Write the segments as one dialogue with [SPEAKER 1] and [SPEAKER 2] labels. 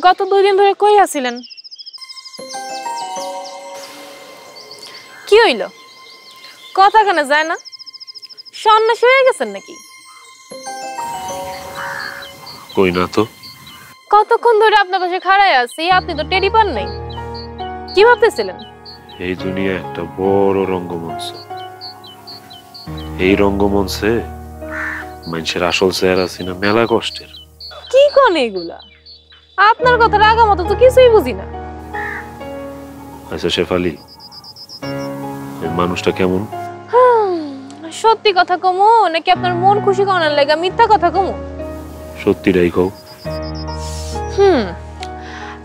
[SPEAKER 1] গত 2 দিন ধরে কই আছিলেন? কি হইল? কথা কেন যায় না? সন্ন্যাসী হয়ে গেছেন নাকি?
[SPEAKER 2] কই না তো।
[SPEAKER 1] কতক্ষণ ধরে আপনার পাশে খাড়ায় আছি, আপনি তো টেরি পান নাই। কি ভাবতেছিলেন?
[SPEAKER 2] এই দুনিয়া একটা বড় রঙ্গমঞ্চ। এই রঙ্গমঞ্চে মানুষের আসল চেহারা চিনা মেলা কষ্টের।
[SPEAKER 1] কি কোন এগুলা? আপনার কথা রাগা মতো তো কিছুই বুঝি না।
[SPEAKER 2] আচ্ছা শেফালি, এই মানুষটা কেমন?
[SPEAKER 1] সত্যি কথা কমু নাকি আপনার মন খুশি করার লাগা মিথ্যা কথা কমু?
[SPEAKER 2] সত্যিটাই কও।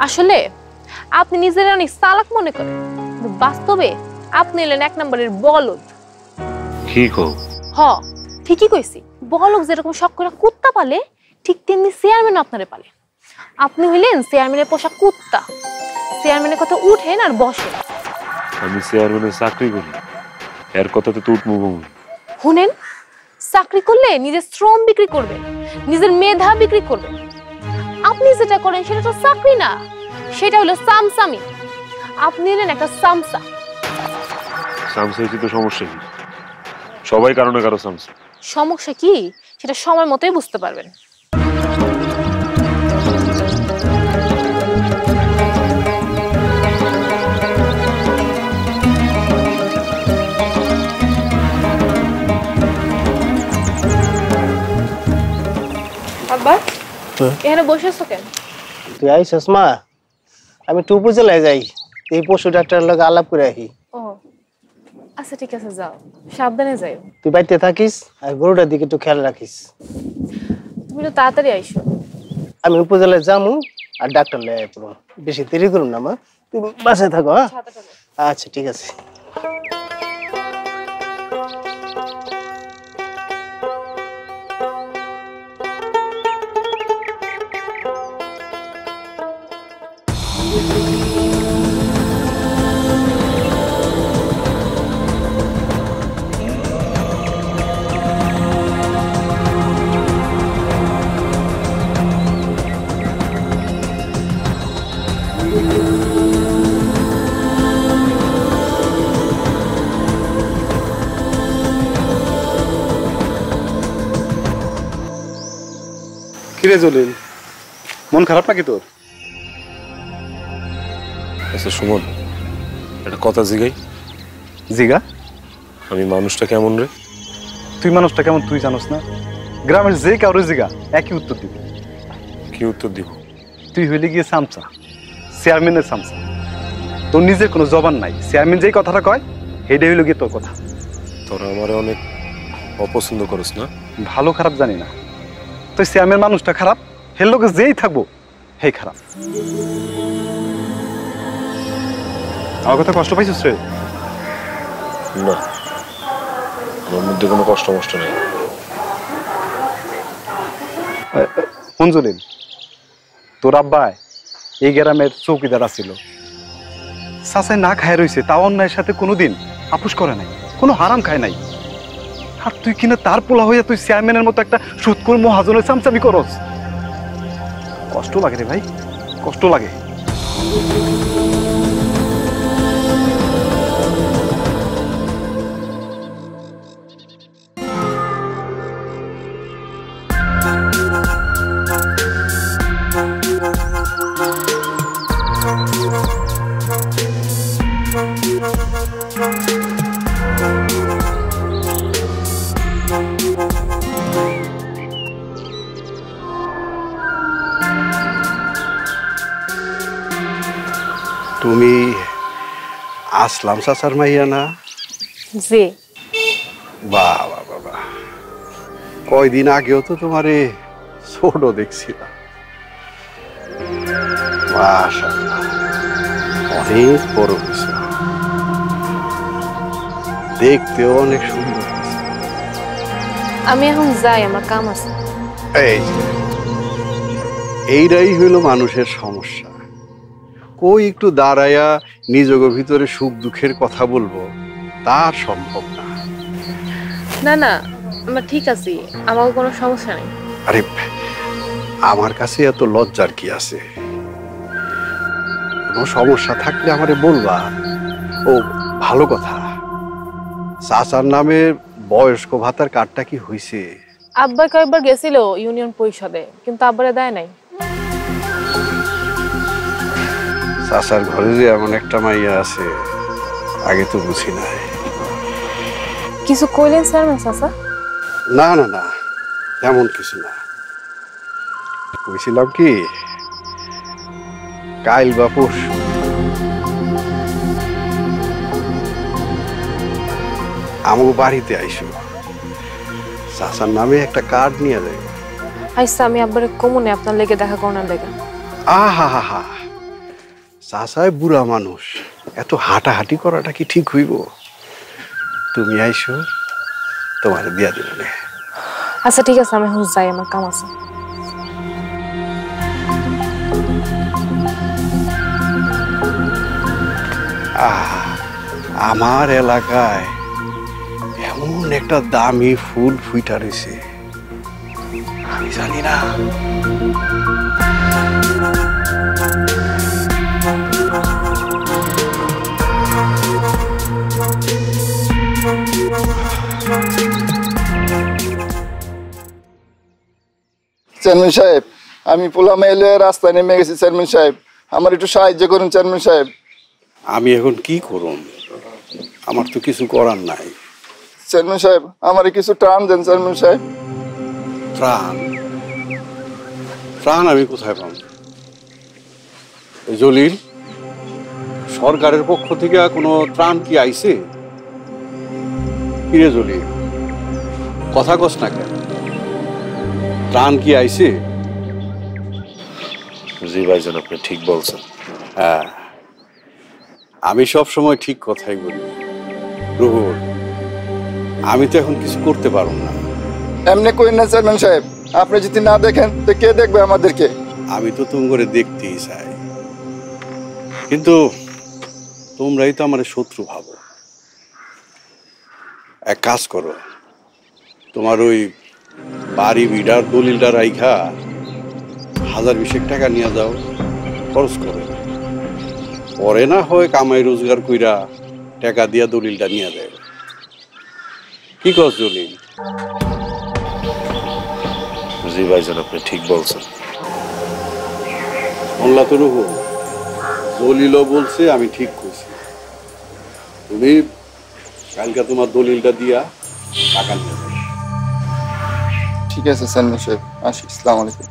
[SPEAKER 1] আসলে আপনি নিজের অনেক চালাক মনে করেন, কিন্তু বাস্তবে আপনি হলেন 1 নম্বরের বলদ।
[SPEAKER 2] কি কও?
[SPEAKER 1] হ, ঠিকই কইছি। বলদ যেরকম শখ করে কুত্তা পালে, ঠিক তেমনি চেয়ারম্যান আপনারে পালে। আপনি হইলেন চেয়ারম্যানের পোষা কুত্তা। চেয়ারম্যানের কথা উঠেন আর বসেন।
[SPEAKER 2] আমি চেয়ারম্যানের চাকরি করি, এর কথাতে তো উঠবো।
[SPEAKER 1] শুনেন, চাকরি করলে নিজের শ্রম বিক্রি করবেন, নিজের মেধা বিক্রি করবেন। আপনি যেটা করেন সেটা তো চাকরি না, সেটা হলো সামসামি। আপনি হলেন একটা সামসা।
[SPEAKER 2] সামসা হচ্ছে তো সমস্যা কি? সবাই কারণে কারো সামসা।
[SPEAKER 1] সমস্যা কি সেটা সময় মতোই বুঝতে পারবেন। আব্বা, এখানে বসে আছো কেন?
[SPEAKER 3] তুই আইসস মা? আমি একটু উপজেলায় যাই, এই পশু ডাক্তারের লগে আলাপ করে আহি।
[SPEAKER 1] ও আচ্ছা, ঠিক আছে, যাও, সাবধানে যাও।
[SPEAKER 3] তুই বাড়িতে থাকিস আর গরুটার দিকে একটু খেয়াল রাখিস।
[SPEAKER 1] তুমি তো তাড়াতাড়ি আইসো।
[SPEAKER 3] আমি উপজেলায় যামু আর ডাক্তার লয়ে আই পড়ব। বেশি দেরি করুম না মা, তুই বাসায় থাকো। হ্যাঁ আচ্ছা ঠিক আছে।
[SPEAKER 4] কিরে জলিল, মন খারাপ নাকি তোর?
[SPEAKER 2] আচ্ছা সুমন, একটা কথা জিগাই।
[SPEAKER 4] জিগা।
[SPEAKER 2] আমি মানুষটা কেমন রে?
[SPEAKER 4] তুই মানুষটা কেমন তুই জানোস না? গ্রামের যে কারো জিগা একই উত্তর দিবে।
[SPEAKER 2] কি উত্তর দিব?
[SPEAKER 4] তুই হইলে গিয়ে সামসা, চেয়ারম্যানের সামসা। তোর নিজের কোনো জবান নাই, চেয়ারম্যান যেই কথাটা কয় সেইটাই হইল গিয়ে তোর কথা।
[SPEAKER 2] তোরা আমার অনেক অপছন্দ করিস না?
[SPEAKER 4] ভালো খারাপ জানি না, তুই চেয়ারম্যান মানুষটা খারাপ, হের লোকে যেই থাকবো হেই খারাপ। আমার কথা কষ্ট পাইছিস রে?
[SPEAKER 2] না, আমার মধ্যে কোনো কষ্ট মষ্ট নেই।
[SPEAKER 4] কোন জলিল, তোর আব্বাই এই গ্রামের চৌকিদার ছিল, চাচাই না খায় রয়েছে, তাও অন্যায়ের সাথে কোনোদিন আপোষ করে নাই, কোনো হারাম খায় নাই। আর তুই কিনা তার পোলা হইয়া তুই চেয়ারম্যানের মতো একটা সুৎকুর মহাজনের চামচামি করস। কষ্ট লাগে রে ভাই, কষ্ট লাগে। তুমি আসলাম চাচার মাইয়া না?
[SPEAKER 1] জি।
[SPEAKER 4] বাবা বাবা, কয়দিন আগেও তো তোমারে ছোট দেখছিলাম। মাশাআল্লাহ, অনেক বড় হয়েছে, দেখতেও অনেক সুন্দর হয়েছে।
[SPEAKER 1] আমি এখন যাই, আমার কাম আছে।
[SPEAKER 4] এইটাই হইল মানুষের সমস্যা। কই একটু দাঁড়াইয়া নিজের ভিতরে সুখ দুঃখের কথা বলবো, তা সম্ভব না।
[SPEAKER 1] না না, আমরা ঠিক আছি, আমার কোনো সমস্যা নেই।
[SPEAKER 4] আরে আমার কাছে এত লজ্জার কি আছে? কোনো সমস্যা থাকলে আমারে বলবা। ও ভালো কথা, চাচার নামে বয়স্ক ভাতার কার্ডটা কি হইছে?
[SPEAKER 1] আব্বা কয়েকবার গেছিল ইউনিয়ন পরিষদে, কিন্তু আব্বারে দেয় নাই।
[SPEAKER 4] চাচার ঘরে যে এমন একটা মাইয়া আছে আগে তো বুঝি নাই।
[SPEAKER 1] কিছু কইলেন চেয়ারম্যান চাচা?
[SPEAKER 4] না না না, এমন কিছু না। কইছিলাম কি, কাল বা পরশু আমার বাড়িতে আইসো, চাচার নামে একটা কার্ড নিয়ে যাই।
[SPEAKER 1] আচ্ছা, আমি আব্বারে কমনে আপনার লেগে দেখা করোনার লেগে।
[SPEAKER 4] আহা হা হা, চাচায় বুড়া মানুষ, এত হাঁটাহাঁটি করাটা কি ঠিক হইব? তুমি আইসো, তোমার দিয়া দেব।
[SPEAKER 1] আচ্ছা ঠিক আছে, আমি এখন যাই, আমার কাম আছে।
[SPEAKER 4] আমার এলাকায় এমন একটা দামি ফুল ফুইটা রয়েছে, আমি জানি না।
[SPEAKER 5] চেয়ারম্যান সাহেব, আমি পোলা মেলে রাস্তায় নেমে গেছি। চেয়ারম্যান সাহেব, আমার একটু সাহায্য করুন। চেয়ারম্যান সাহেব,
[SPEAKER 4] আমি এখন কি করুম? আমার তো কিছু করার নাই।
[SPEAKER 5] চেয়ারম্যান সাহেব, আমার কিছু টান দেন। চেয়ারম্যান সাহেব,
[SPEAKER 4] ত্রাণ? ত্রাণ আমি কোথায় পাব? জলিল, সরকারের পক্ষ থেকে কোনো ত্রাণ কি আইছে? কিরে জলিল, কথা কস না কেন? ত্রাণ কি আইছে?
[SPEAKER 2] জি ভাইজান, আপনি ঠিক বলছেন।
[SPEAKER 4] হ্যাঁ, আমি সব সময় ঠিক কথাই বলি। রুহুল, আমি তো এখন কিছু করতে পারব না।
[SPEAKER 5] এমনি কই না চেয়ারম্যান সাহেব, আপনি যদি না দেখেন তো কে দেখবে আমাদেরকে?
[SPEAKER 4] আমি তো তুমি করে দেখতেই চাই, কিন্তু তোমরাই তো আমার শত্রু ভাবো। এক কাজ করো, তোমার ওই বাড়ি বিড়ার দলিলটা রাইখা 1000-20 টাকা নিয়ে যাও, খরচ করো। পরে না হয় কামাই রোজগার কইরা টাকা দিয়া দলিলটা নিয়ে দেয়। কি কস জলিল?
[SPEAKER 2] জি ভাইজান, আপনি ঠিক বলছেন।
[SPEAKER 4] মোল্লা তো রুহু, দলিলও বলছে আমি ঠিক কইছি। তুমি কালকে তোমার দলিলটা দিয়া টাকা নিয়ে যাও।
[SPEAKER 5] ঠিক আছে চেয়ারম্যান সাহেব, আসি। আসসালামু আলাইকুম।